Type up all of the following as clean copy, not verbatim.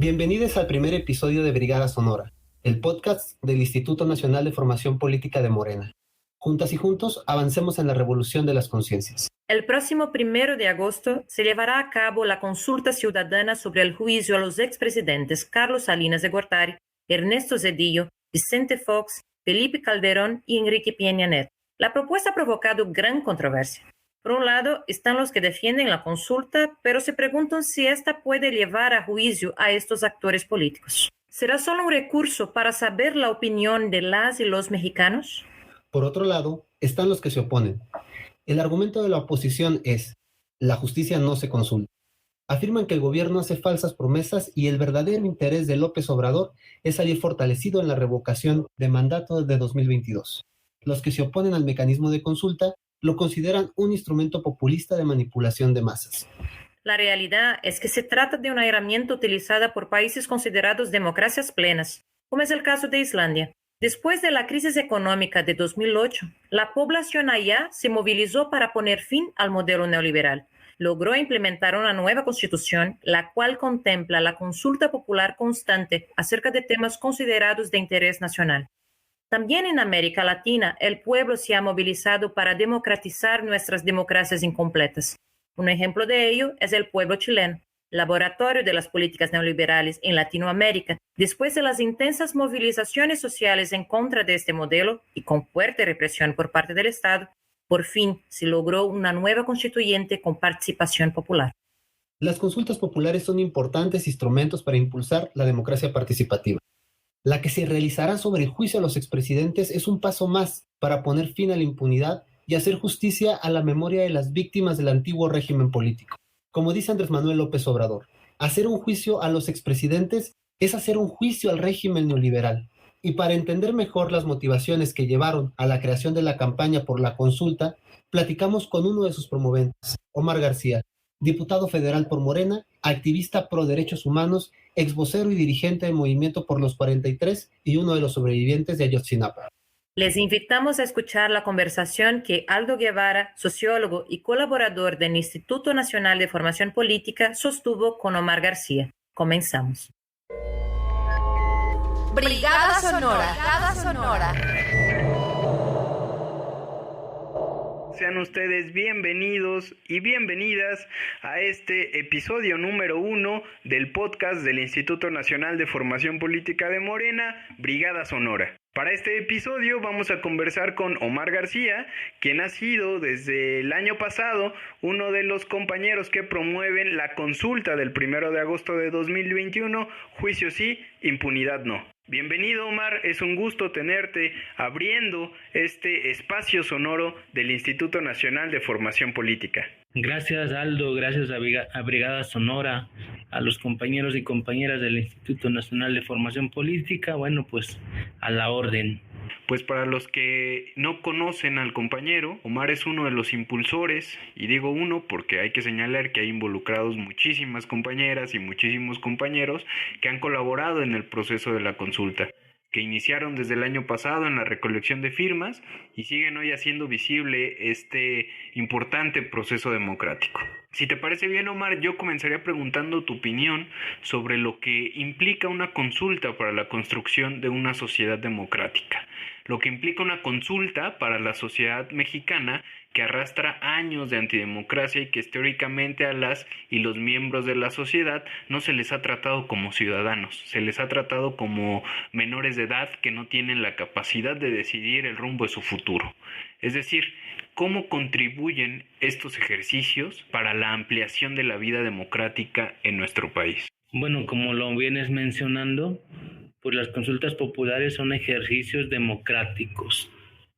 Bienvenidos al primer episodio de Brigada Sonora, el podcast del Instituto Nacional de Formación Política de Morena. Juntas y juntos avancemos en la revolución de las conciencias. El próximo 1 de agosto se llevará a cabo la consulta ciudadana sobre el juicio a los expresidentes Carlos Salinas de Gortari, Ernesto Zedillo, Vicente Fox, Felipe Calderón y Enrique Peña Nieto. La propuesta ha provocado gran controversia. Por un lado, están los que defienden la consulta, pero se preguntan si esta puede llevar a juicio a estos actores políticos. ¿Será solo un recurso para saber la opinión de las y los mexicanos? Por otro lado, están los que se oponen. El argumento de la oposición es: la justicia no se consulta. Afirman que el gobierno hace falsas promesas y el verdadero interés de López Obrador es salir fortalecido en la revocación de mandato de 2022. Los que se oponen al mecanismo de consulta lo consideran un instrumento populista de manipulación de masas. La realidad es que se trata de una herramienta utilizada por países considerados democracias plenas, como es el caso de Islandia. Después de la crisis económica de 2008, la población allá se movilizó para poner fin al modelo neoliberal. Logró implementar una nueva constitución, la cual contempla la consulta popular constante acerca de temas considerados de interés nacional. También en América Latina, el pueblo se ha movilizado para democratizar nuestras democracias incompletas. Un ejemplo de ello es el pueblo chileno, laboratorio de las políticas neoliberales en Latinoamérica. Después de las intensas movilizaciones sociales en contra de este modelo y con fuerte represión por parte del Estado, por fin se logró una nueva constituyente con participación popular. Las consultas populares son importantes instrumentos para impulsar la democracia participativa. La que se realizará sobre el juicio a los expresidentes es un paso más para poner fin a la impunidad y hacer justicia a la memoria de las víctimas del antiguo régimen político. Como dice Andrés Manuel López Obrador, hacer un juicio a los expresidentes es hacer un juicio al régimen neoliberal. Y para entender mejor las motivaciones que llevaron a la creación de la campaña por la consulta, platicamos con uno de sus promoventes, Omar García, diputado federal por Morena, activista pro derechos humanos, ex vocero y dirigente del Movimiento por los 43 y uno de los sobrevivientes de Ayotzinapa. Les invitamos a escuchar la conversación que Aldo Guevara, sociólogo y colaborador del Instituto Nacional de Formación Política, sostuvo con Omar García. Comenzamos. Brigada Sonora. Brigada Sonora. Sean ustedes bienvenidos y bienvenidas a este episodio número 1 del podcast del Instituto Nacional de Formación Política de Morena, Brigada Sonora. Para este episodio vamos a conversar con Omar García, quien ha sido desde el año pasado uno de los compañeros que promueven la consulta del 1 de agosto de 2021, juicio sí, impunidad no. Bienvenido, Omar, es un gusto tenerte abriendo este espacio sonoro del Instituto Nacional de Formación Política. Gracias, Aldo, gracias a Brigada Sonora, a los compañeros y compañeras del Instituto Nacional de Formación Política, bueno, pues a la orden. Pues para los que no conocen al compañero, Omar es uno de los impulsores, y digo uno porque hay que señalar que hay involucrados muchísimas compañeras y muchísimos compañeros que han colaborado en el proceso de la consulta, que iniciaron desde el año pasado en la recolección de firmas y siguen hoy haciendo visible este importante proceso democrático. Si te parece bien, Omar, yo comenzaría preguntando tu opinión sobre lo que implica una consulta para la construcción de una sociedad democrática, lo que implica una consulta para la sociedad mexicana que arrastra años de antidemocracia y que históricamente a las y los miembros de la sociedad no se les ha tratado como ciudadanos, se les ha tratado como menores de edad que no tienen la capacidad de decidir el rumbo de su futuro. Es decir, ¿cómo contribuyen estos ejercicios para la ampliación de la vida democrática en nuestro país? Bueno, como lo vienes mencionando, pues las consultas populares son ejercicios democráticos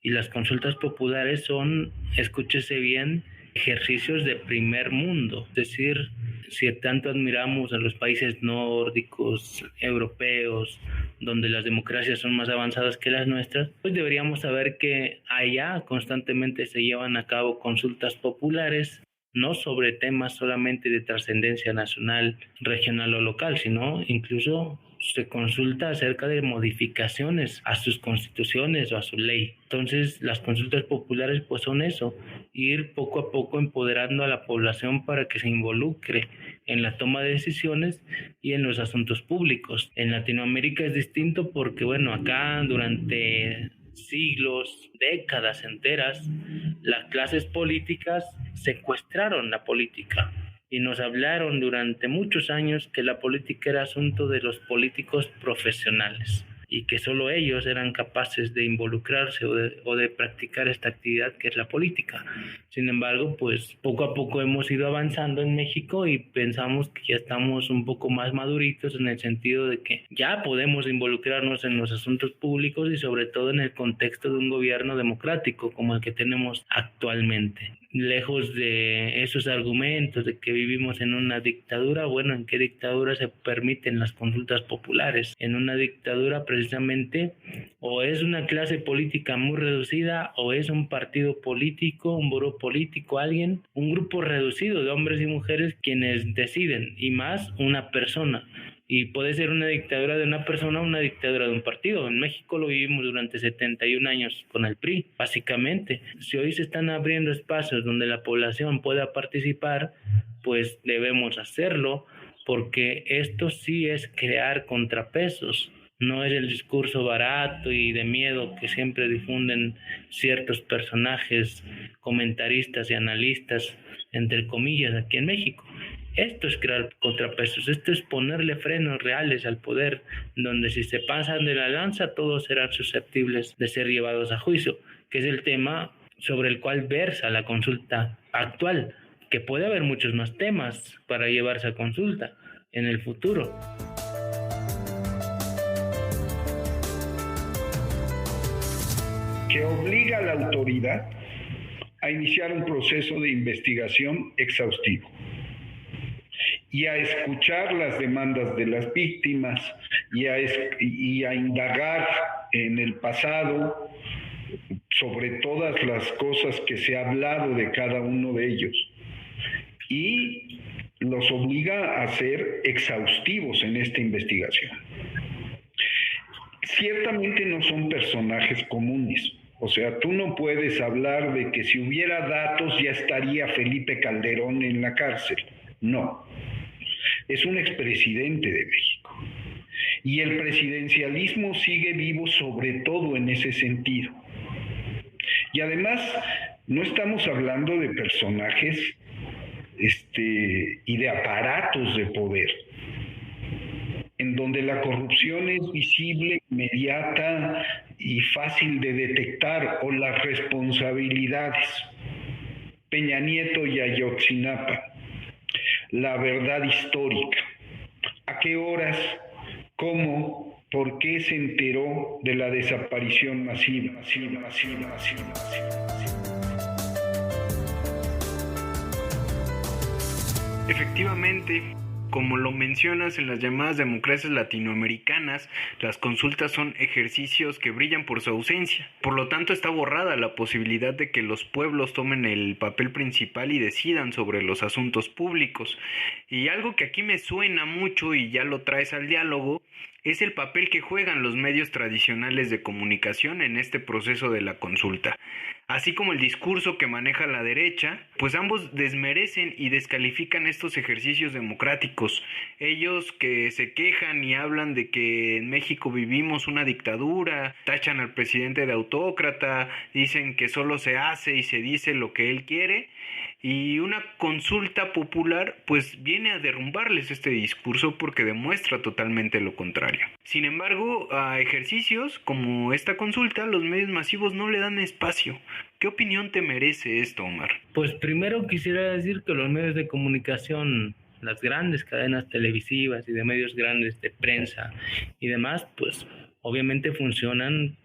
y las consultas populares son, escúchese bien, ejercicios de primer mundo. Es decir, si tanto admiramos a los países nórdicos, europeos, donde las democracias son más avanzadas que las nuestras, pues deberíamos saber que allá constantemente se llevan a cabo consultas populares, no sobre temas solamente de trascendencia nacional, regional o local, sino incluso se consulta acerca de modificaciones a sus constituciones o a su ley. Entonces, las consultas populares pues son eso, ir poco a poco empoderando a la población para que se involucre en la toma de decisiones y en los asuntos públicos. En Latinoamérica es distinto porque, bueno, acá durante siglos, décadas enteras, las clases políticas secuestraron la política y nos hablaron durante muchos años que la política era asunto de los políticos profesionales y que solo ellos eran capaces de involucrarse o de practicar esta actividad que es la política. Sin embargo, pues poco a poco hemos ido avanzando en México y pensamos que ya estamos un poco más maduritos en el sentido de que ya podemos involucrarnos en los asuntos públicos y sobre todo en el contexto de un gobierno democrático como el que tenemos actualmente. Lejos de esos argumentos de que vivimos en una dictadura, bueno, ¿en qué dictadura se permiten las consultas populares? En una dictadura precisamente o es una clase política muy reducida o es un partido político, un buró político, un grupo reducido de hombres y mujeres quienes deciden, y más una persona. Y puede ser una dictadura de una persona o una dictadura de un partido. En México lo vivimos durante 71 años con el PRI, básicamente. Si hoy se están abriendo espacios donde la población pueda participar, pues debemos hacerlo, porque esto sí es crear contrapesos. No es el discurso barato y de miedo que siempre difunden ciertos personajes, comentaristas y analistas, entre comillas, aquí en México. Esto es crear contrapesos, esto es ponerle frenos reales al poder, donde si se pasan de la lanza todos serán susceptibles de ser llevados a juicio, que es el tema sobre el cual versa la consulta actual, que puede haber muchos más temas para llevarse a consulta en el futuro. Que obliga a la autoridad a iniciar un proceso de investigación exhaustivo y a escuchar las demandas de las víctimas y a indagar en el pasado sobre todas las cosas que se ha hablado de cada uno de ellos, y los obliga a ser exhaustivos en esta investigación. Ciertamente no son personajes comunes. O sea, tú no puedes hablar de que si hubiera datos ya estaría Felipe Calderón en la cárcel. No. Es un expresidente de México. Y el presidencialismo sigue vivo sobre todo en ese sentido. Y además, no estamos hablando de personajes y de aparatos de poder, en donde la corrupción es visible, inmediata y fácil de detectar, o las responsabilidades. Peña Nieto y Ayotzinapa. La verdad histórica. ¿A qué horas? ¿Cómo? ¿Por qué se enteró de la desaparición masiva? Efectivamente, como lo mencionas, en las llamadas democracias latinoamericanas, las consultas son ejercicios que brillan por su ausencia. Por lo tanto, está borrada la posibilidad de que los pueblos tomen el papel principal y decidan sobre los asuntos públicos. Y algo que aquí me suena mucho, y ya lo traes al diálogo, es el papel que juegan los medios tradicionales de comunicación en este proceso de la consulta. Así como el discurso que maneja la derecha, pues ambos desmerecen y descalifican estos ejercicios democráticos. Ellos que se quejan y hablan de que en México vivimos una dictadura, tachan al presidente de autócrata, dicen que solo se hace y se dice lo que él quiere, y una consulta popular pues viene a derrumbarles este discurso porque demuestra totalmente lo contrario. Sin embargo, a ejercicios como esta consulta los medios masivos no le dan espacio. ¿Qué opinión te merece esto, Omar? Pues primero quisiera decir que los medios de comunicación, las grandes cadenas televisivas y de medios grandes de prensa y demás, pues obviamente funcionan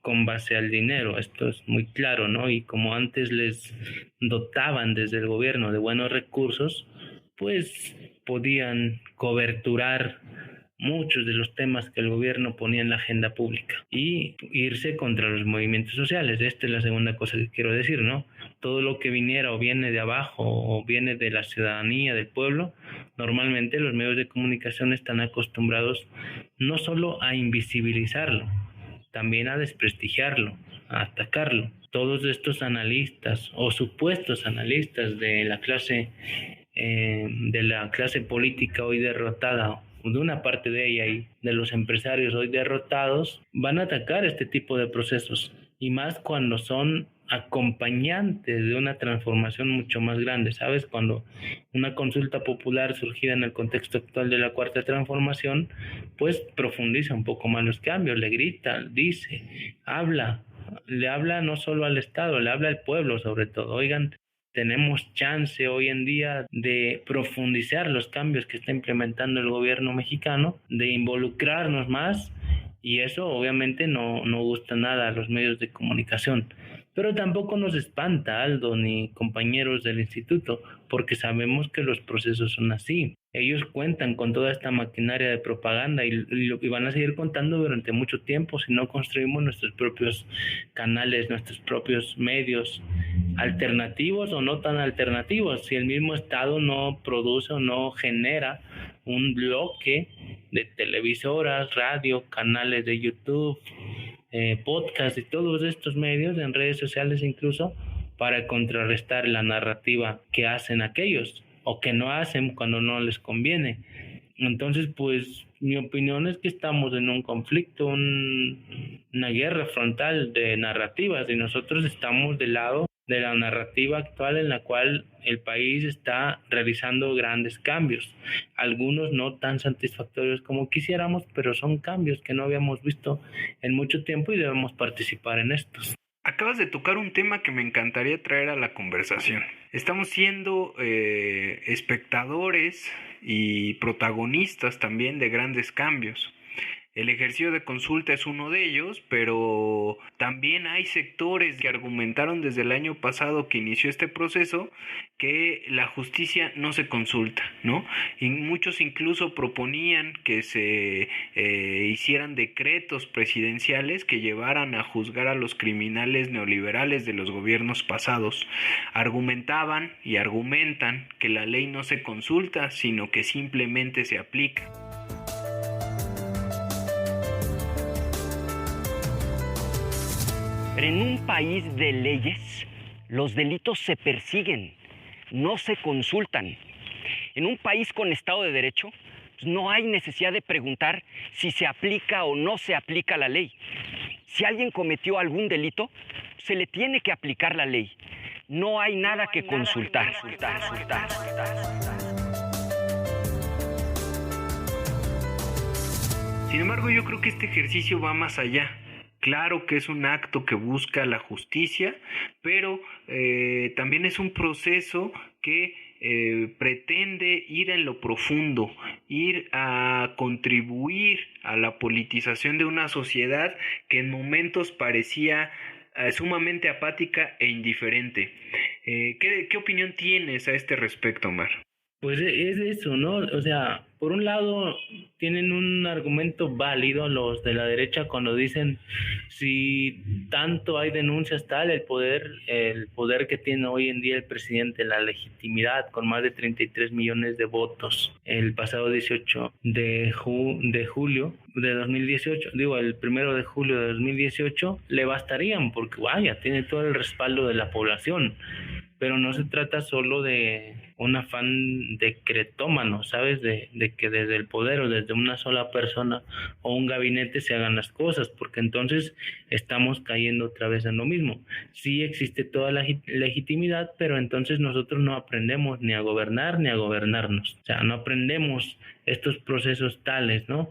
con base al dinero, esto es muy claro, ¿no? Y como antes les dotaban desde el gobierno de buenos recursos, pues podían coberturar muchos de los temas que el gobierno ponía en la agenda pública y irse contra los movimientos sociales. Esta es la segunda cosa que quiero decir, ¿no? Todo lo que viniera o viene de abajo o viene de la ciudadanía, del pueblo, normalmente los medios de comunicación están acostumbrados no solo a invisibilizarlo, también a desprestigiarlo, a atacarlo. Todos estos analistas o supuestos analistas de la clase de la clase política hoy derrotada, de una parte de ella y de los empresarios hoy derrotados, van a atacar este tipo de procesos, y más cuando son acompañantes de una transformación mucho más grande, ¿sabes? Cuando una consulta popular surgida en el contexto actual de la Cuarta Transformación, pues profundiza un poco más los cambios, le grita, dice, habla, le habla no solo al Estado, le habla al pueblo sobre todo. Oigan, tenemos chance hoy en día de profundizar los cambios que está implementando el gobierno mexicano, de involucrarnos más, y eso obviamente no gusta nada a los medios de comunicación. Pero tampoco nos espanta, Aldo, ni compañeros del instituto, porque sabemos que los procesos son así. Ellos cuentan con toda esta maquinaria de propaganda y van a seguir contando durante mucho tiempo si no construimos nuestros propios canales, nuestros propios medios, alternativos o no tan alternativos. Si el mismo Estado no produce o no genera un bloque de televisoras, radio, canales de YouTube, podcast y todos estos medios, en redes sociales incluso, para contrarrestar la narrativa que hacen aquellos o que no hacen cuando no les conviene. Entonces, pues mi opinión es que estamos en un conflicto, una guerra frontal de narrativas, y nosotros estamos del lado de la narrativa actual en la cual el país está realizando grandes cambios, algunos no tan satisfactorios como quisiéramos, pero son cambios que no habíamos visto en mucho tiempo y debemos participar en estos. Acabas de tocar un tema que me encantaría traer a la conversación. Estamos siendo espectadores y protagonistas también de grandes cambios. El ejercicio de consulta es uno de ellos, pero también hay sectores que argumentaron desde el año pasado que inició este proceso que la justicia no se consulta, ¿no? Y muchos incluso proponían que se hicieran decretos presidenciales que llevaran a juzgar a los criminales neoliberales de los gobiernos pasados. Argumentaban y argumentan que la ley no se consulta, sino que simplemente se aplica. Pero en un país de leyes, los delitos se persiguen, no se consultan. En un país con Estado de Derecho, no hay necesidad de preguntar si se aplica o no se aplica la ley. Si alguien cometió algún delito, se le tiene que aplicar la ley. No hay nada que consultar. Sin embargo, yo creo que este ejercicio va más allá. Claro que es un acto que busca la justicia, pero también es un proceso que pretende ir en lo profundo, ir a contribuir a la politización de una sociedad que en momentos parecía sumamente apática e indiferente. ¿Qué opinión tienes a este respecto, Omar? Pues es eso, ¿no? O sea, por un lado tienen un argumento válido los de la derecha cuando dicen si tanto hay denuncias tal, el poder que tiene hoy en día el presidente, la legitimidad con más de 33 millones de votos el pasado 18 de julio de 2018, el 1 de julio de 2018, le bastarían porque vaya, tiene todo el respaldo de la población. Pero no se trata solo de un afán decretómano, ¿sabes? De que desde el poder o desde una sola persona o un gabinete se hagan las cosas, porque entonces estamos cayendo otra vez en lo mismo. Sí existe toda la legitimidad, pero entonces nosotros no aprendemos ni a gobernar ni a gobernarnos. O sea, no aprendemos estos procesos tales, ¿no?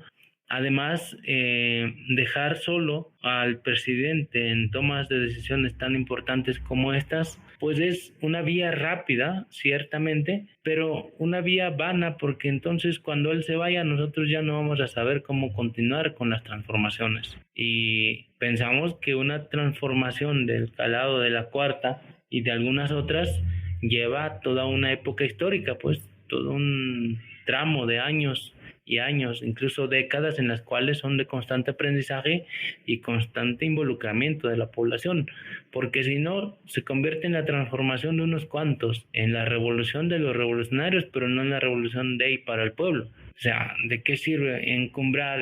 Además, dejar solo al presidente en tomas de decisiones tan importantes como estas, pues es una vía rápida, ciertamente, pero una vía vana, porque entonces cuando él se vaya, nosotros ya no vamos a saber cómo continuar con las transformaciones. Y pensamos que una transformación del calado de la Cuarta y de algunas otras lleva toda una época histórica, pues todo un tramo de años y años, incluso décadas, en las cuales son de constante aprendizaje y constante involucramiento de la población, porque si no, se convierte en la transformación de unos cuantos, en la revolución de los revolucionarios, pero no en la revolución de y para el pueblo. O sea, ¿de qué sirve encumbrar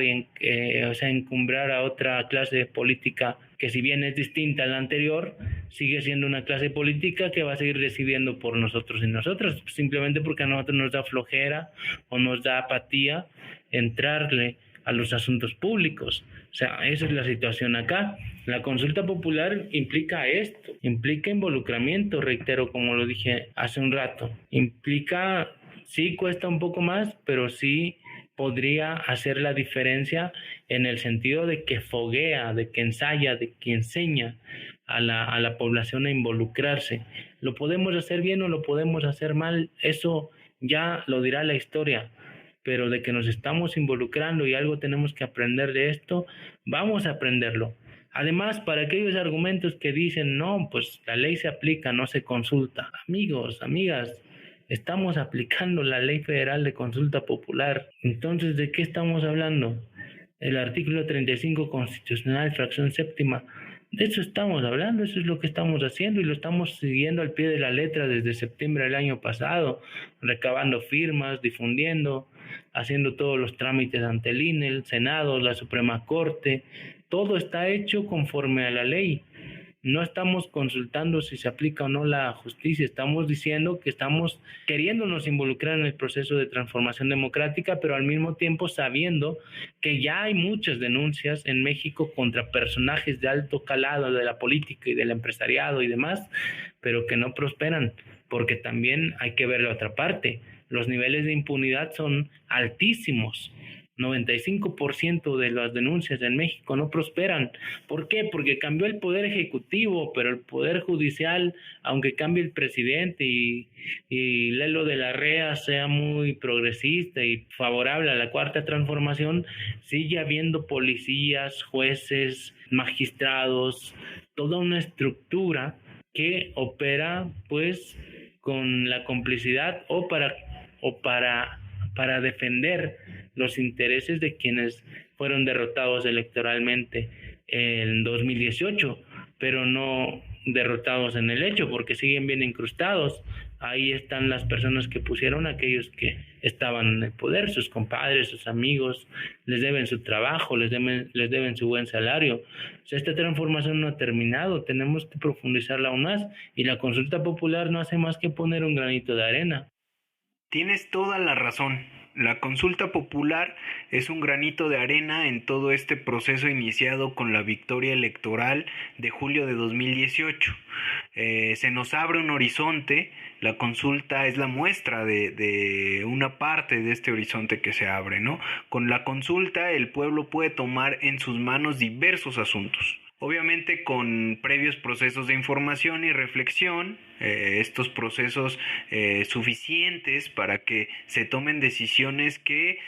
a otra clase de política que si bien es distinta a la anterior, sigue siendo una clase política que va a seguir decidiendo por nosotros y nosotras, simplemente porque a nosotros nos da flojera o nos da apatía entrarle a los asuntos públicos. O sea, esa es la situación acá. La consulta popular implica esto, implica involucramiento, reitero, como lo dije hace un rato. Implica, sí cuesta un poco más, pero sí podría hacer la diferencia en el sentido de que foguea, de que ensaya, de que enseña a la población a involucrarse. ¿Lo podemos hacer bien o lo podemos hacer mal? Eso ya lo dirá la historia. Pero de que nos estamos involucrando y algo tenemos que aprender de esto, vamos a aprenderlo. Además, para aquellos argumentos que dicen, no, pues la ley se aplica, no se consulta. Amigos, amigas, estamos aplicando la Ley Federal de Consulta Popular. Entonces, ¿de qué estamos hablando? El artículo 35 constitucional, fracción séptima. De eso estamos hablando, eso es lo que estamos haciendo y lo estamos siguiendo al pie de la letra desde septiembre del año pasado, recabando firmas, difundiendo, haciendo todos los trámites ante el INE, el Senado, la Suprema Corte. Todo está hecho conforme a la ley. No estamos consultando si se aplica o no la justicia, estamos diciendo que estamos queriéndonos involucrar en el proceso de transformación democrática, pero al mismo tiempo sabiendo que ya hay muchas denuncias en México contra personajes de alto calado de la política y del empresariado y demás, pero que no prosperan, porque también hay que ver la otra parte. Los niveles de impunidad son altísimos. 95% de las denuncias en México no prosperan. ¿Por qué? Porque cambió el poder ejecutivo, pero el poder judicial, aunque cambie el presidente y Lelo de la Rea sea muy progresista y favorable a la cuarta transformación, sigue habiendo policías, jueces, magistrados, toda una estructura que opera pues con la complicidad o para defender los intereses de quienes fueron derrotados electoralmente en 2018, pero no derrotados en el hecho, porque siguen bien incrustados. Ahí están las personas que pusieron a aquellos que estaban en el poder, sus compadres, sus amigos, les deben su trabajo, les deben su buen salario. O sea, esta transformación no ha terminado, tenemos que profundizarla aún más, y la consulta popular no hace más que poner un granito de arena. Tienes toda la razón. La consulta popular es un granito de arena en todo este proceso iniciado con la victoria electoral de julio de 2018. Se nos abre un horizonte, la consulta es la muestra de una parte de este horizonte que se abre, ¿no? Con la consulta el pueblo puede tomar en sus manos diversos asuntos. Obviamente con previos procesos de información y reflexión, estos procesos suficientes para que se tomen decisiones que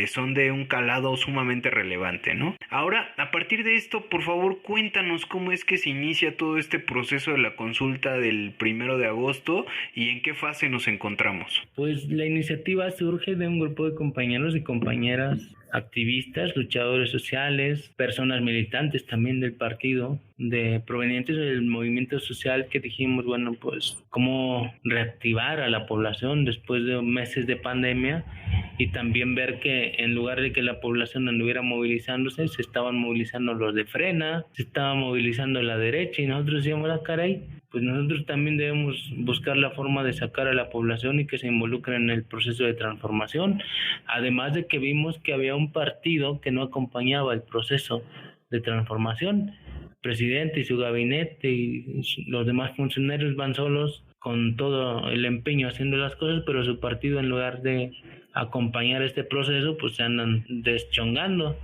son de un calado sumamente relevante, ¿no? Ahora, a partir de esto, por favor, cuéntanos cómo es que se inicia todo este proceso de la consulta del 1 de agosto y en qué fase nos encontramos. Pues la iniciativa surge de un grupo de compañeros y compañeras activistas, luchadores sociales, personas militantes también del partido, provenientes del movimiento social, que dijimos, bueno, pues cómo reactivar a la población después de meses de pandemia, y también ver que en lugar de que la población anduviera movilizándose, se estaban movilizando los de Frena, se estaba movilizando la derecha, y nosotros decíamos, caray, pues nosotros también debemos buscar la forma de sacar a la población y que se involucren en el proceso de transformación, además de que vimos que había un partido que no acompañaba el proceso de transformación. El presidente y su gabinete y los demás funcionarios van solos con todo el empeño haciendo las cosas, pero su partido, en lugar de acompañar este proceso, pues se andan deschongando.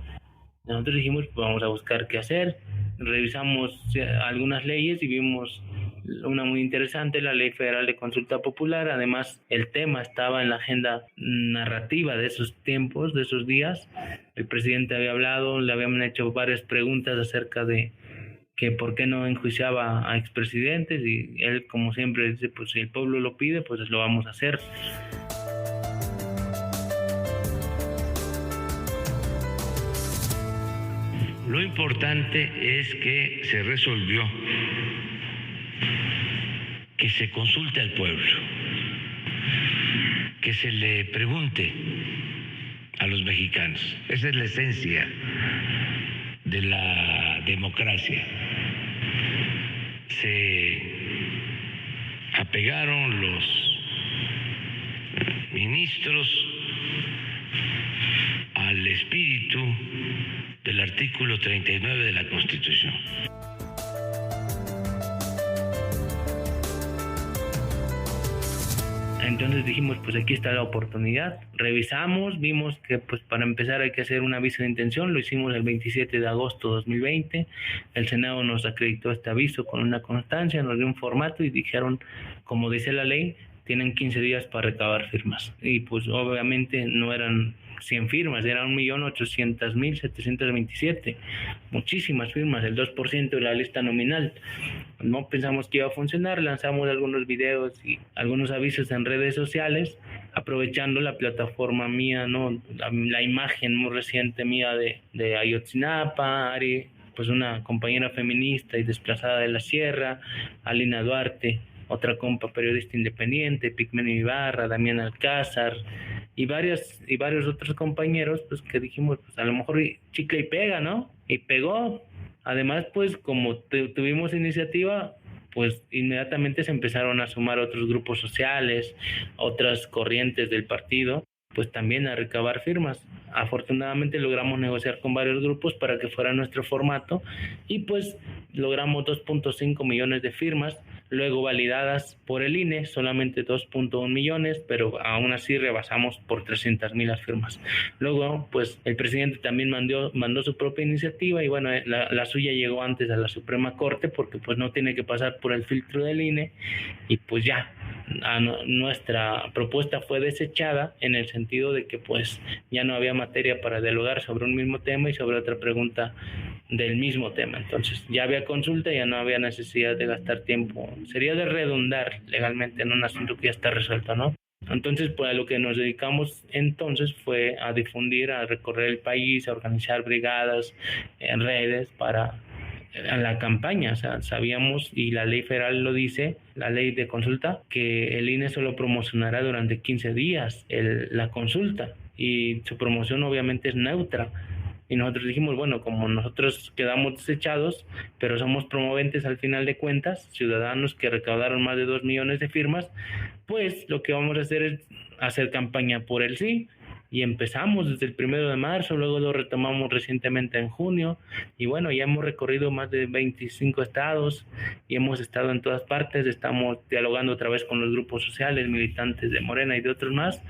Nosotros dijimos, pues vamos a buscar qué hacer. Revisamos algunas leyes y vimos una muy interesante, la Ley Federal de Consulta Popular. Además, el tema estaba en la agenda narrativa de esos tiempos, de esos días. El presidente había hablado, le habían hecho varias preguntas acerca de que por qué no enjuiciaba a expresidentes, y él, como siempre, dice, pues si el pueblo lo pide, pues lo vamos a hacer. Lo importante es que se resolvió que se consulte al pueblo, que se le pregunte a los mexicanos. Esa es la esencia de la democracia. se apegaron los ministros al espíritu del artículo 39 de la Constitución. Entonces dijimos, pues aquí está la oportunidad. Revisamos, vimos que pues para empezar hay que hacer un aviso de intención. Lo hicimos el 27 de agosto de 2020. El Senado nos acreditó este aviso con una constancia, nos dio un formato y dijeron, como dice la ley, tienen 15 días para recabar firmas. Y pues obviamente no eran 100 firmas, eran 1.800.727. Muchísimas firmas, el 2% de la lista nominal. No pensamos que iba a funcionar, lanzamos algunos videos y algunos avisos en redes sociales, aprovechando la plataforma mía, ¿no? La imagen muy reciente mía de Ayotzinapa, Ari, pues una compañera feminista y desplazada de la sierra, Alina Duarte, otra compa periodista independiente, Pigmenio Ibarra, Damián Alcázar, y varios otros compañeros, pues que dijimos, pues a lo mejor chicle y pega, ¿no? Y pegó. Además, pues como tuvimos iniciativa, pues inmediatamente se empezaron a sumar otros grupos sociales, otras corrientes del partido, pues también a recabar firmas. Afortunadamente logramos negociar con varios grupos para que fuera nuestro formato y pues logramos 2.5 millones de firmas, luego validadas por el INE, solamente 2.1 millones, pero aún así rebasamos por 300,000 las firmas. Luego, pues el presidente también mandó su propia iniciativa y bueno, la suya llegó antes a la Suprema Corte porque pues no tiene que pasar por el filtro del INE y pues ya, nuestra propuesta fue desechada en el sentido de que pues ya no había materia para dialogar sobre un mismo tema y sobre otra pregunta del mismo tema. Entonces ya había consulta, ya no había necesidad de gastar tiempo. Sería de redundar legalmente en un asunto que ya está resuelto, ¿no? Entonces, pues a lo que nos dedicamos entonces fue a difundir, a recorrer el país, a organizar brigadas en redes para la campaña. O sea, sabíamos, y la ley federal lo dice, la ley de consulta, que el INE solo promocionará durante 15 días la consulta y su promoción obviamente es neutra. Y nosotros dijimos, bueno, como nosotros quedamos desechados, pero somos promoventes al final de cuentas, ciudadanos que recaudaron más de 2 millones de firmas, pues lo que vamos a hacer es hacer campaña por el sí. Y empezamos desde el 1 de marzo, luego lo retomamos recientemente en junio. Y bueno, ya hemos recorrido más de 25 estados y hemos estado en todas partes. Estamos dialogando otra vez con los grupos sociales, militantes de Morena y de otros más,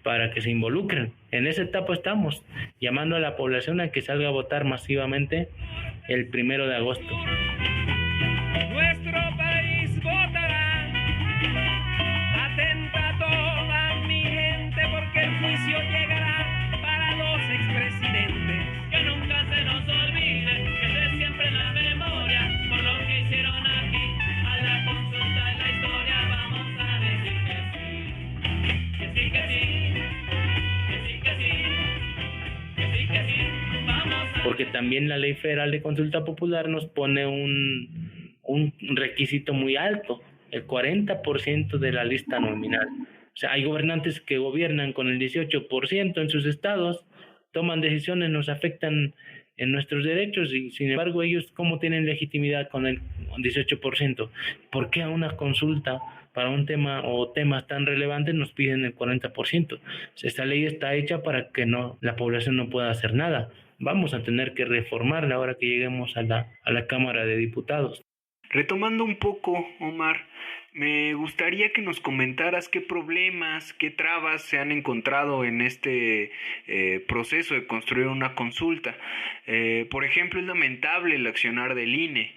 para que se involucren. En esa etapa estamos, llamando a la población a que salga a votar masivamente el 1 de agosto. Nuestro país votará, atenta toda mi gente, porque el juicio llegará para los expresidentes. Que nunca se nos olvide, que esté siempre en la memoria, por lo que hicieron aquí, a la consulta de la historia, vamos a decir que sí, que sí, que sí. Porque también la ley federal de consulta popular nos pone un requisito muy alto, el 40% de la lista nominal. O sea, hay gobernantes que gobiernan con el 18% en sus estados, toman decisiones, nos afectan en nuestros derechos y sin embargo ellos ¿cómo tienen legitimidad con el 18%? ¿Por qué a una consulta para un tema o temas tan relevantes nos piden el 40%? Esta ley está hecha para que la población no pueda hacer nada. Vamos a tener que reformarla ahora que lleguemos a la Cámara de Diputados. Retomando un poco, Omar, me gustaría que nos comentaras qué problemas, qué trabas se han encontrado en este proceso de construir una consulta. Por ejemplo, es lamentable el accionar del INE,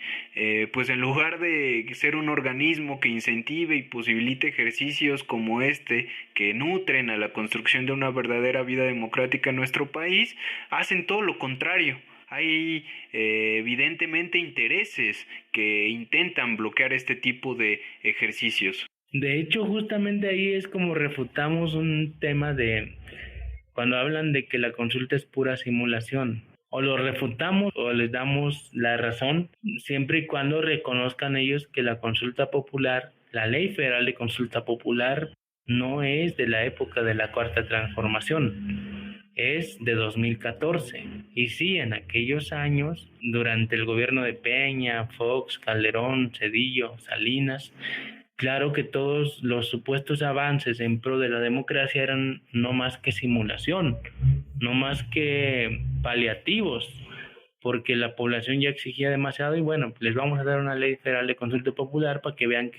pues en lugar de ser un organismo que incentive y posibilite ejercicios como este, que nutren a la construcción de una verdadera vida democrática en nuestro país, hacen todo lo contrario. Hay evidentemente intereses que intentan bloquear este tipo de ejercicios. De hecho, justamente ahí es como refutamos un tema de cuando hablan de que la consulta es pura simulación. O lo refutamos o les damos la razón, siempre y cuando reconozcan ellos que la consulta popular, la ley federal de consulta popular, no es de la época de la Cuarta Transformación. es de 2014. Y sí, en aquellos años, durante el gobierno de Peña, Fox, Calderón, Zedillo, Salinas, claro que todos los supuestos avances en pro de la democracia eran no más que simulación, no más que paliativos, porque la población ya exigía demasiado y bueno, les vamos a dar una ley federal de consulta popular para que vean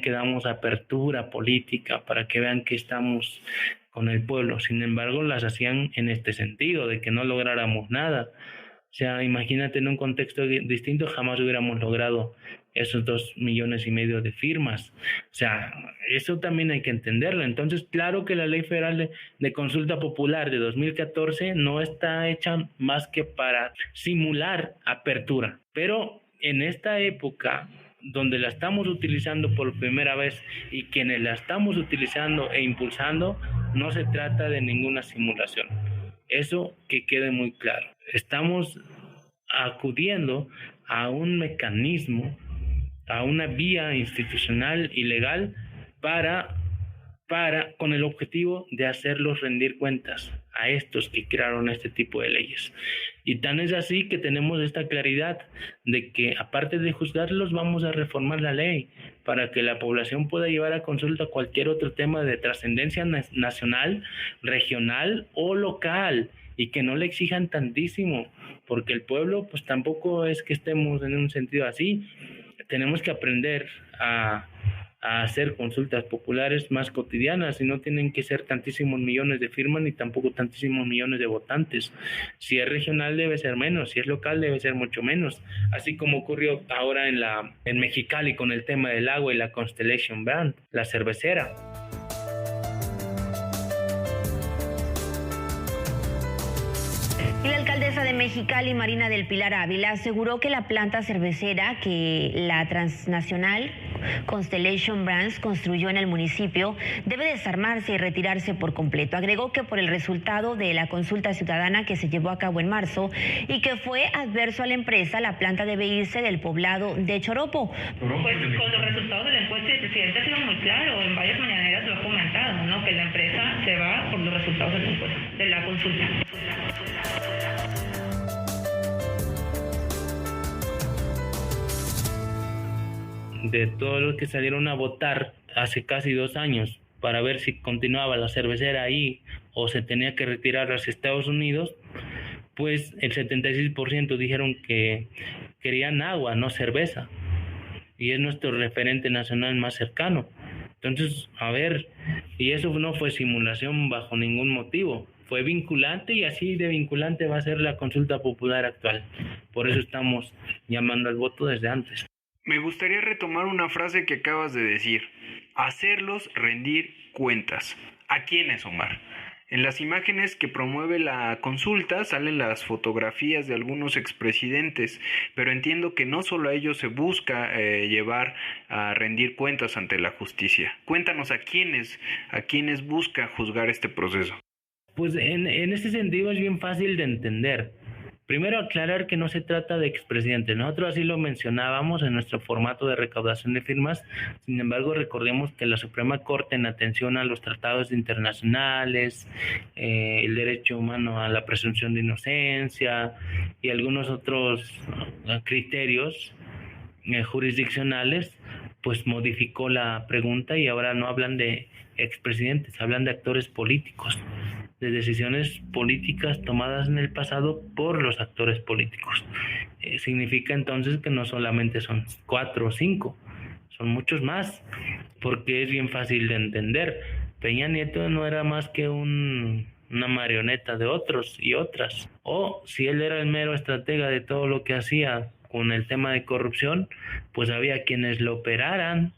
que damos apertura política, para que vean que estamos con el pueblo. Sin embargo, las hacían en este sentido, de que no lográramos nada. O sea, imagínate, en un contexto distinto jamás hubiéramos logrado esos 2,5 millones de firmas. O sea, eso también hay que entenderlo. Entonces, claro que la Ley Federal de Consulta Popular de 2014 no está hecha más que para simular apertura. Pero en esta época, donde la estamos utilizando por primera vez y quienes la estamos utilizando e impulsando, no se trata de ninguna simulación. Eso que quede muy claro. Estamos acudiendo a un mecanismo, a una vía institucional y legal con el objetivo de hacerlos rendir cuentas a estos que crearon este tipo de leyes. Y tan es así que tenemos esta claridad de que, aparte de juzgarlos, vamos a reformar la ley para que la población pueda llevar a consulta cualquier otro tema de trascendencia nacional, regional o local, y que no le exijan tantísimo, porque el pueblo pues tampoco es que estemos en un sentido así. Tenemos que aprender a hacer consultas populares más cotidianas y no tienen que ser tantísimos millones de firmas ni tampoco tantísimos millones de votantes. Si es regional debe ser menos, si es local debe ser mucho menos, así como ocurrió ahora en Mexicali con el tema del agua y la Constellation Brand, la cervecera. Y la alcaldesa de Mexicali, Marina del Pilar Ávila, aseguró que la planta cervecera que la transnacional Constellation Brands construyó en el municipio debe desarmarse y retirarse por completo. Agregó que por el resultado de la consulta ciudadana que se llevó a cabo en marzo y que fue adverso a la empresa, la planta debe irse del poblado de Choropo. Pues con los resultados de la encuesta del presidente ha sido muy claro, en varias mañaneras lo ha comentado, ¿no? Que la empresa se va por los resultados de la encuesta, de la consulta. De todos los que salieron a votar hace casi 2 años para ver si continuaba la cervecera ahí o se tenía que retirar hacia Estados Unidos, pues el 76% dijeron que querían agua, no cerveza. Y es nuestro referente nacional más cercano. Entonces, a ver, y eso no fue simulación bajo ningún motivo. Fue vinculante y así de vinculante va a ser la consulta popular actual. Por eso estamos llamando al voto desde antes. Me gustaría retomar una frase que acabas de decir: hacerlos rendir cuentas. ¿A quiénes, Omar? En las imágenes que promueve la consulta salen las fotografías de algunos expresidentes, pero entiendo que no solo a ellos se busca llevar a rendir cuentas ante la justicia. Cuéntanos a quiénes busca juzgar este proceso. Pues en ese sentido es bien fácil de entender. Primero, aclarar que no se trata de expresidentes. Nosotros así lo mencionábamos en nuestro formato de recaudación de firmas. Sin embargo, recordemos que la Suprema Corte, en atención a los tratados internacionales, el derecho humano a la presunción de inocencia y algunos otros criterios jurisdiccionales, pues modificó la pregunta y ahora no hablan de expresidentes, hablan de actores políticos, de decisiones políticas tomadas en el pasado por los actores políticos. Significa entonces que no solamente son 4 o 5, son muchos más, porque es bien fácil de entender. Peña Nieto no era más que una marioneta de otros y otras, o si él era el mero estratega de todo lo que hacía con el tema de corrupción, pues había quienes lo operaran,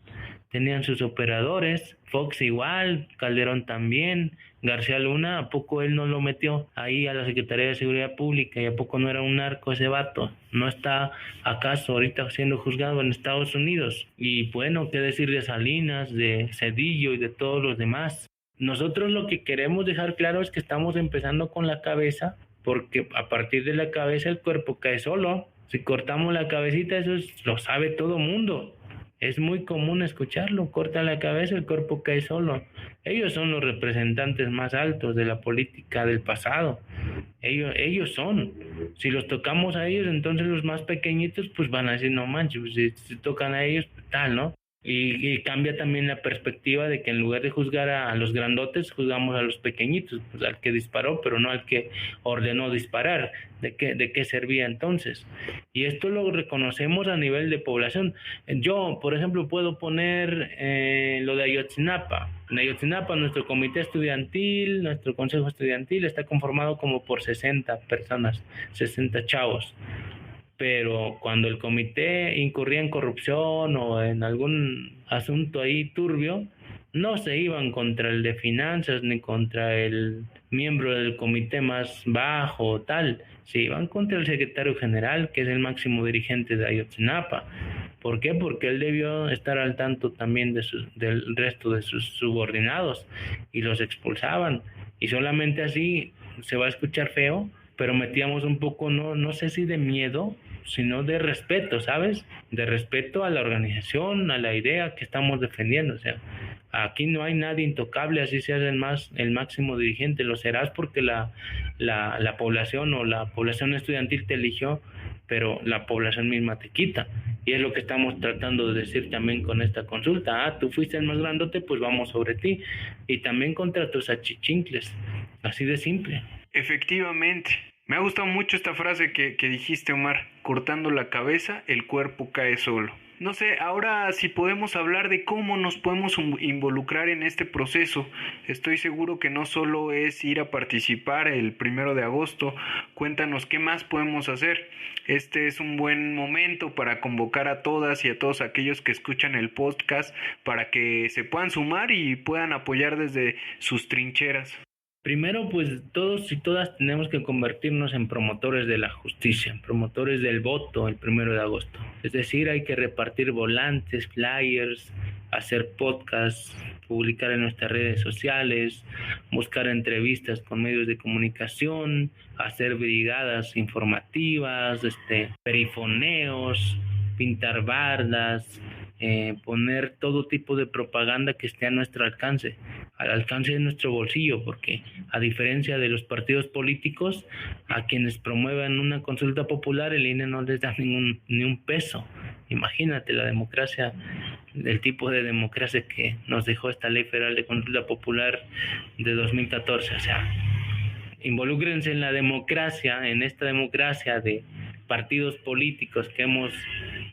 tenían sus operadores, Fox igual, Calderón también, García Luna, ¿a poco él no lo metió ahí a la Secretaría de Seguridad Pública? ¿Y a poco no era un narco ese vato? ¿No está acaso ahorita siendo juzgado en Estados Unidos? Y bueno, ¿qué decir de Salinas, de Zedillo y de todos los demás? Nosotros lo que queremos dejar claro es que estamos empezando con la cabeza, porque a partir de la cabeza el cuerpo cae solo. Si cortamos la cabecita, lo sabe todo mundo. Es muy común escucharlo, corta la cabeza, el cuerpo cae solo. Ellos son los representantes más altos de la política del pasado. Ellos son. Si los tocamos a ellos, entonces los más pequeñitos pues van a decir, no manches, pues, si tocan a ellos, pues, tal, ¿no? Y cambia también la perspectiva de que en lugar de juzgar a los grandotes, juzgamos a los pequeñitos, pues al que disparó, pero no al que ordenó disparar. ¿De qué servía entonces? Y esto lo reconocemos a nivel de población. Yo, por ejemplo, puedo poner lo de Ayotzinapa. En Ayotzinapa, nuestro comité estudiantil, nuestro consejo estudiantil está conformado como por 60 personas, 60 chavos. Pero cuando el comité incurría en corrupción o en algún asunto ahí turbio, no se iban contra el de finanzas ni contra el miembro del comité más bajo o tal, se iban contra el secretario general, que es el máximo dirigente de Ayotzinapa. ¿Por qué? Porque él debió estar al tanto también del resto de sus subordinados y los expulsaban. Y solamente así se va a escuchar feo, pero metíamos un poco, no sé si de miedo, sino de respeto, ¿sabes? De respeto a la organización, a la idea que estamos defendiendo. O sea, aquí no hay nadie intocable, así seas el máximo dirigente. Lo serás porque la población o la población estudiantil te eligió, pero la población misma te quita. Y es lo que estamos tratando de decir también con esta consulta. Tú fuiste el más grandote, pues vamos sobre ti. Y también contra tus achichincles. Así de simple. Efectivamente. Me ha gustado mucho esta frase que dijiste, Omar. Cortando la cabeza, el cuerpo cae solo. No sé, ahora si podemos hablar de cómo nos podemos involucrar en este proceso. Estoy seguro que no solo es ir a participar el 1 de agosto. Cuéntanos qué más podemos hacer. Este es un buen momento para convocar a todas y a todos aquellos que escuchan el podcast para que se puedan sumar y puedan apoyar desde sus trincheras. Primero, pues todos y todas tenemos que convertirnos en promotores de la justicia, promotores del voto el 1 de agosto. Es decir, hay que repartir volantes, flyers, hacer podcasts, publicar en nuestras redes sociales, buscar entrevistas con medios de comunicación, hacer brigadas informativas, perifoneos, pintar bardas, poner todo tipo de propaganda que esté a nuestro alcance, al alcance de nuestro bolsillo, porque a diferencia de los partidos políticos, a quienes promuevan una consulta popular, el INE no les da ni un peso. Imagínate la democracia, el tipo de democracia que nos dejó esta Ley Federal de Consulta Popular de 2014. O sea, involúcrense en la democracia, en esta democracia de partidos políticos que hemos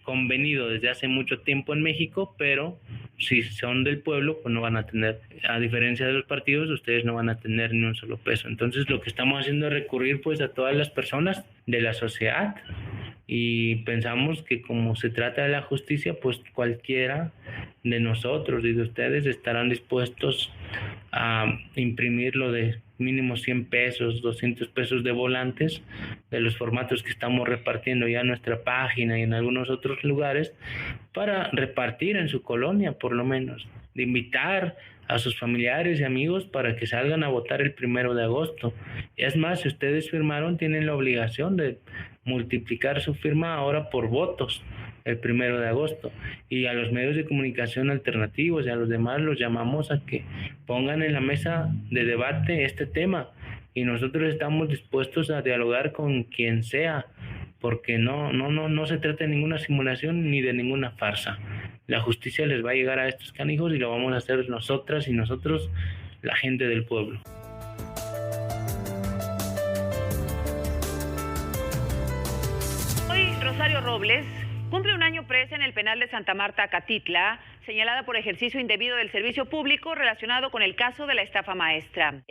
convenido desde hace mucho tiempo en México, pero si son del pueblo, pues no van a tener, a diferencia de los partidos, ustedes no van a tener ni un solo peso. Entonces lo que estamos haciendo es recurrir pues a todas las personas de la sociedad y pensamos que como se trata de la justicia, pues cualquiera de nosotros y de ustedes estarán dispuestos a imprimir lo de mínimo 100 pesos, 200 pesos de volantes de los formatos que estamos repartiendo ya en nuestra página y en algunos otros lugares para repartir en su colonia, por lo menos, de invitar a sus familiares y amigos para que salgan a votar el 1 de agosto. Es más, si ustedes firmaron, tienen la obligación de multiplicar su firma ahora por votos el 1 de agosto. Y a los medios de comunicación alternativos y a los demás los llamamos a que pongan en la mesa de debate este tema. Y nosotros estamos dispuestos a dialogar con quien sea, porque no se trata de ninguna simulación ni de ninguna farsa. La justicia les va a llegar a estos canijos y lo vamos a hacer nosotras y nosotros, la gente del pueblo. Hoy Rosario Robles cumple un año presa en el penal de Santa Marta, Acatitla, señalada por ejercicio indebido del servicio público relacionado con el caso de la estafa maestra.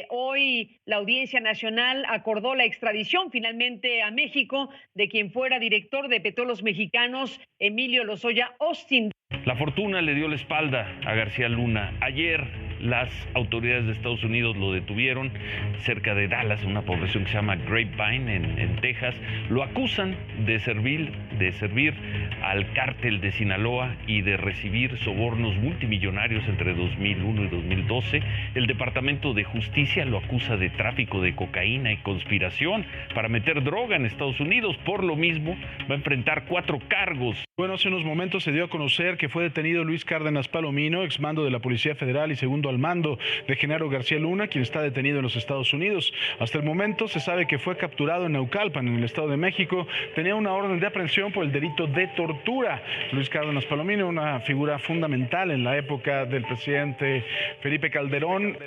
Hoy la Audiencia Nacional acordó la extradición finalmente a México de quien fuera director de Petróleos Mexicanos, Emilio Lozoya Austin. La fortuna le dio la espalda a García Luna. Ayer las autoridades de Estados Unidos lo detuvieron cerca de Dallas, una población que se llama Grapevine en Texas. Lo acusan de servir al cártel de Sinaloa y de recibir sobornos multimillonarios entre 2001 y 2012. El Departamento de Justicia lo acusa de tráfico de cocaína y conspiración para meter droga en Estados Unidos. Por lo mismo, va a enfrentar 4 cargos. Bueno, hace unos momentos se dio a conocer que fue detenido Luis Cárdenas Palomino, exmando de la Policía Federal y segundo al mando de Genaro García Luna, quien está detenido en los Estados Unidos. Hasta el momento se sabe que fue capturado en Naucalpan, en el Estado de México. Tenía una orden de aprehensión por el delito de tortura. Luis Cárdenas Palomino, una figura fundamental en la época del presidente Felipe Calderón.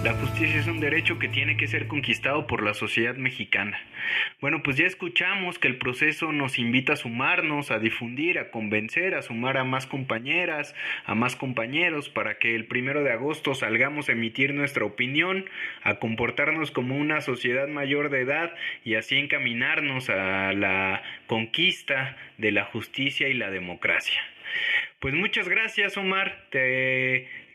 La justicia es un derecho que tiene que ser conquistado por la sociedad mexicana. Bueno, pues ya escuchamos que el proceso nos invita a sumarnos, a difundir, a convencer, a sumar a más compañeras, a más compañeros, para que el 1 de agosto salgamos a emitir nuestra opinión, a comportarnos como una sociedad mayor de edad y así encaminarnos a la conquista de la justicia y la democracia. Pues muchas gracias, Omar.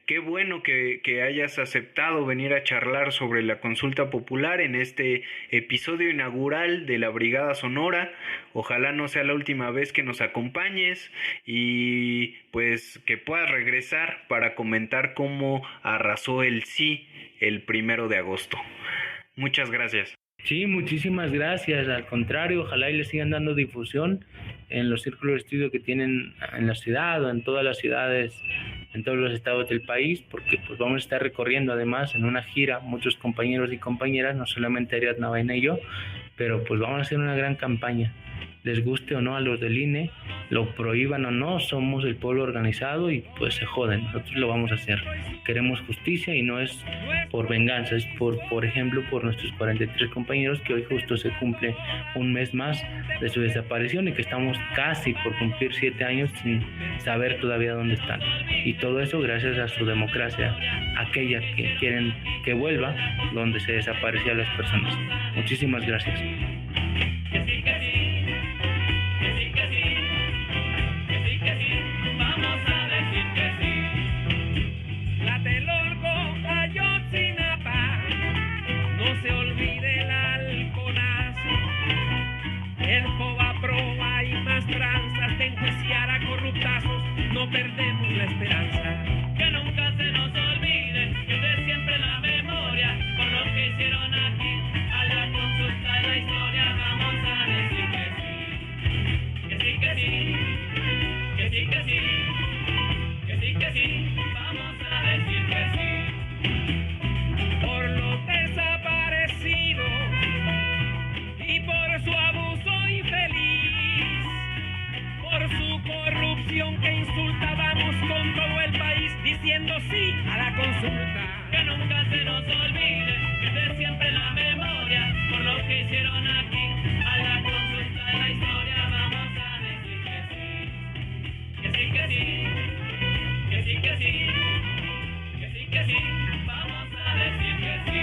Qué bueno que hayas aceptado venir a charlar sobre la consulta popular en este episodio inaugural de la Brigada Sonora. Ojalá no sea la última vez que nos acompañes y pues que puedas regresar para comentar cómo arrasó el sí el 1 de agosto. Muchas gracias. Sí, muchísimas gracias. Al contrario, ojalá y le sigan dando difusión en los círculos de estudio que tienen en la ciudad o en todas las ciudades, en todos los estados del país, porque pues vamos a estar recorriendo además en una gira muchos compañeros y compañeras, no solamente Ariadna Baena y yo, pero pues vamos a hacer una gran campaña. Les guste o no a los del INE, lo prohíban o no, somos el pueblo organizado y pues se joden, nosotros lo vamos a hacer. Queremos justicia y no es por venganza, es por ejemplo por nuestros 43 compañeros que hoy justo se cumple un mes más de su desaparición y que estamos casi por cumplir 7 años sin saber todavía dónde están. Y todo eso gracias a su democracia, aquella que quieren que vuelva, donde se desaparecían las personas. Muchísimas gracias. No perdemos la esperanza. Que nunca se nos olvide, que de siempre la memoria por lo que hicieron aquí. A la consulta de la historia vamos a decir que sí. Que sí, que sí. Que sí, que sí. Que sí, que sí. Vamos a decir que sí. Por los desaparecidos y por su abuso infeliz, por su corrupción que insultábamos con todo el país diciendo sí a la consulta. Que nunca se nos olvide, que de siempre la memoria por lo que hicieron aquí. A la consulta de la historia vamos a decir que sí. Que sí, que sí. Que sí, que sí. Que sí, que sí. Vamos a decir que sí.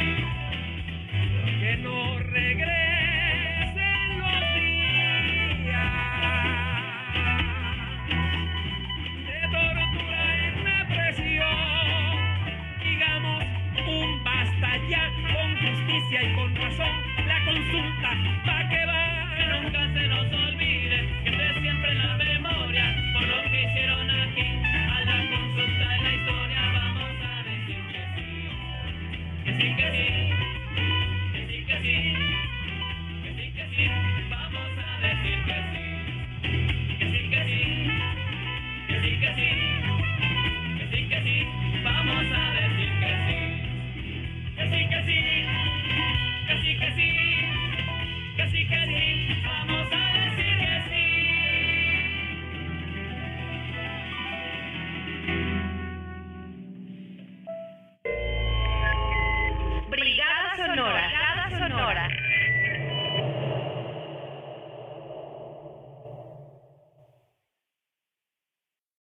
Que no regresen los días de tortura en la presión. Digamos un basta ya, con justicia y con razón. La consulta va que va. Que nunca se nos olvide, que de siempre la memoria por lo que hicieron aquí. A la consulta de la historia vamos a decir que sí. Que sí, que sí.